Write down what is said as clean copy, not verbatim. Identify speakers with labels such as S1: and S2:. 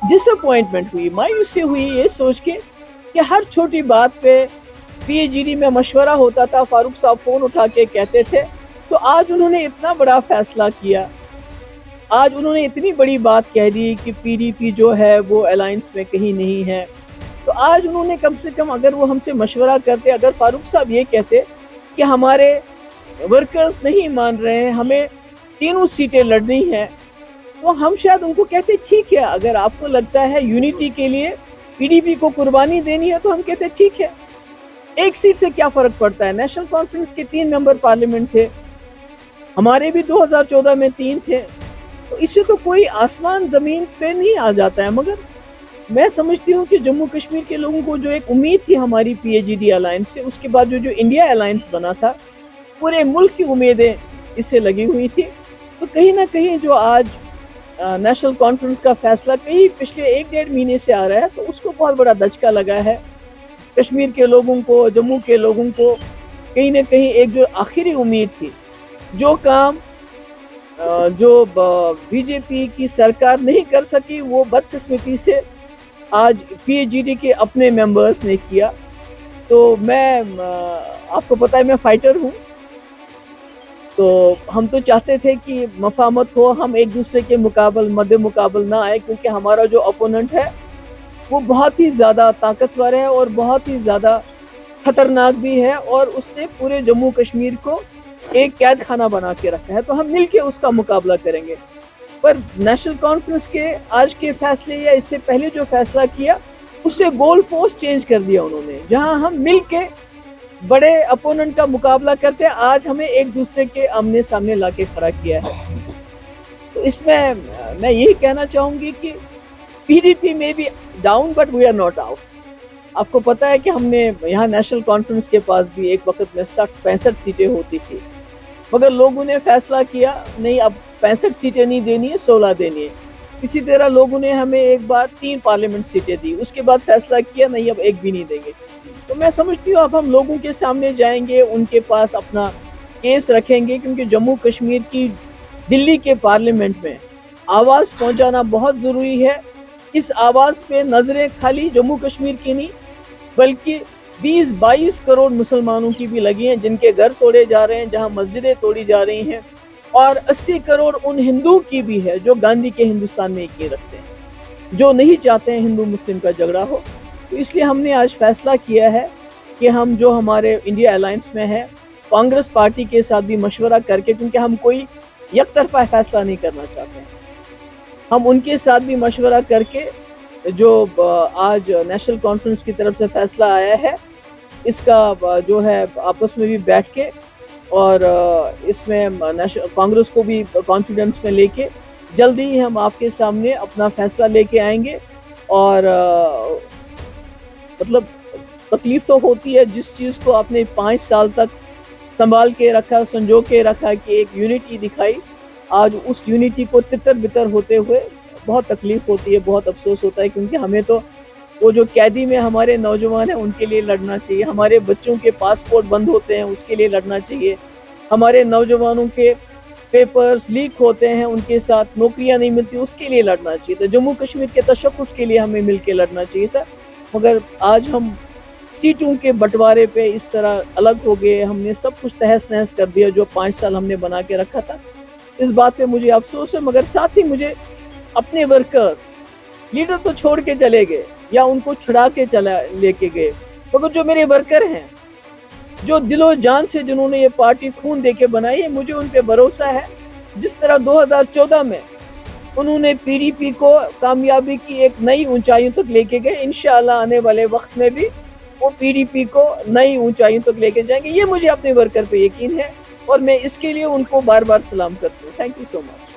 S1: Disappointment हुई, मायूसी हुई ये सोच के कि हर छोटी बात पे PAGD में मशवरा होता था, फारूक साहब फोन उठा के कहते थे। तो आज उन्होंने इतना बड़ा फैसला किया, आज उन्होंने इतनी बड़ी बात कह दी कि PDP जो है वो अलायंस में कहीं नहीं है। तो आज उन्होंने कम से कम अगर वो हमसे मशवरा करते, अगर फारूक साहब ये कहते कि हमारे वर्कर्स नहीं मान रहे हैं, हमें तीनों सीटें लड़नी है, तो हम शायद उनको कहते ठीक है, अगर आपको लगता है यूनिटी के लिए PDP को कुर्बानी देनी है तो हम कहते ठीक है, एक सीट से क्या फर्क पड़ता है। नेशनल कॉन्फ्रेंस के 3 मेंबर पार्लियामेंट थे, हमारे भी 2014 में 3 थे, तो इससे तो कोई आसमान जमीन पे नहीं आ जाता है। मगर मैं समझती हूँ कि जम्मू कश्मीर के लोगों को जो एक उम्मीद थी हमारी PAGD अलायंस से, उसके बाद जो इंडिया अलायंस बना था, पूरे मुल्क की उम्मीदें इससे लगी हुई थी। तो कहीं ना कहीं जो आज नेशनल कॉन्फ्रेंस का फैसला कहीं पिछले 1-1.5 महीने से आ रहा है, तो उसको बहुत बड़ा धचका लगा है कश्मीर के लोगों को, जम्मू के लोगों को। कहीं ना कहीं एक जो आखिरी उम्मीद थी, जो काम जो BJP की सरकार नहीं कर सकी, वो बदकिस्मती से आज PAGD के अपने मेंबर्स ने किया। तो मैं आपको पता है मैं फाइटर हूँ, तो हम तो चाहते थे कि मफामत हो, हम एक दूसरे के मध्य मुकाबल ना आए, क्योंकि हमारा जो अपोनेंट है वो बहुत ही ज़्यादा ताकतवर है और बहुत ही ज़्यादा खतरनाक भी है, और उसने पूरे जम्मू कश्मीर को एक कैद खाना बना के रखा है। तो हम मिलके उसका मुकाबला करेंगे। पर नेशनल कॉन्फ्रेंस के आज के फैसले या इससे पहले जो फैसला किया, उससे गोल पोस्ट चेंज कर दिया उन्होंने। जहां हम मिलके बड़े अपोनेंट का मुकाबला करते, आज हमें एक दूसरे के आमने सामने लाके खड़ा किया है। तो इसमें मैं यही कहना चाहूंगी कि PDP में भी down, but we are not out. आपको पता है कि हमने यहाँ नेशनल कॉन्फ्रेंस के पास भी एक वक्त में 65 सीटें होती थी, मगर लोगों ने फैसला किया नहीं, अब 65 सीटें नहीं देनी है, 16 देनी है। इसी तरह लोगों ने हमें एक बार 3 पार्लियामेंट सीटें दी, उसके बाद फैसला किया नहीं, अब एक भी नहीं देंगे। तो मैं समझती हूँ अब हम लोगों के सामने जाएंगे, उनके पास अपना केस रखेंगे, क्योंकि जम्मू कश्मीर की दिल्ली के पार्लियामेंट में आवाज़ पहुँचाना बहुत ज़रूरी है। इस आवाज़ पे नज़रें खाली जम्मू कश्मीर की नहीं, बल्कि 20-22 करोड़ मुसलमानों की भी लगी हैं, जिनके घर तोड़े जा रहे हैं, जहां मस्जिदें तोड़ी जा रही हैं, और 80 करोड़ उन हिंदुओं की भी है जो गांधी के हिंदुस्तान में यकीन रखते हैं, जो नहीं चाहते हैं हिंदू मुस्लिम का झगड़ा हो। तो इसलिए हमने आज फैसला किया है कि हम जो हमारे इंडिया अलायंस में है, कांग्रेस पार्टी के साथ भी मशवरा करके, क्योंकि हम कोई एक तरफा फैसला नहीं करना चाहते हैं, हम उनके साथ भी मशवरा करके जो आज नेशनल कॉन्फ्रेंस की तरफ से फैसला आया है, इसका जो है आपस में भी बैठ के, और इसमें कांग्रेस को भी कॉन्फिडेंस में लेके जल्दी ही हम आपके सामने अपना फैसला लेके आएंगे। और मतलब तकलीफ तो होती है, जिस चीज़ को आपने 5 साल तक संभाल के रखा, संजो के रखा, कि एक यूनिटी दिखाई, आज उस यूनिटी को तितर बितर होते हुए बहुत तकलीफ होती है, बहुत अफसोस होता है। क्योंकि हमें तो वो जो कैदी में हमारे नौजवान हैं उनके लिए लड़ना चाहिए, हमारे बच्चों के पासपोर्ट बंद होते हैं उसके लिए लड़ना चाहिए, हमारे नौजवानों के पेपर्स लीक होते हैं, उनके साथ नौकरियां नहीं मिलती, उसके लिए लड़ना चाहिए था। जम्मू कश्मीर के तशक्कुस के लिए हमें मिलके लड़ना चाहिए था। मगर आज हम सीटों के बंटवारे पे इस तरह अलग हो गए, हमने सब कुछ तहस नहस कर दिया जो 5 साल हमने बना के रखा था। इस बात पे मुझे अफसोस है, मगर साथ ही मुझे अपने वर्कर्स, लीडर तो छोड़ के चले गए या उनको छुड़ा के लेके गए, मगर जो मेरे वर्कर हैं, जो दिलो जान से जिन्होंने ये पार्टी खून दे के बनाई है, मुझे उन पे भरोसा है। जिस तरह 2014 में उन्होंने PDP को कामयाबी की एक नई ऊंचाइयों तक लेके गए, इंशाअल्लाह आने वाले वक्त में भी वो PDP को नई ऊंचाइयों तक लेके जाएंगे। ये मुझे अपने वर्कर पे यकीन है, और मैं इसके लिए उनको बार बार सलाम करती हूँ। Thank you so much.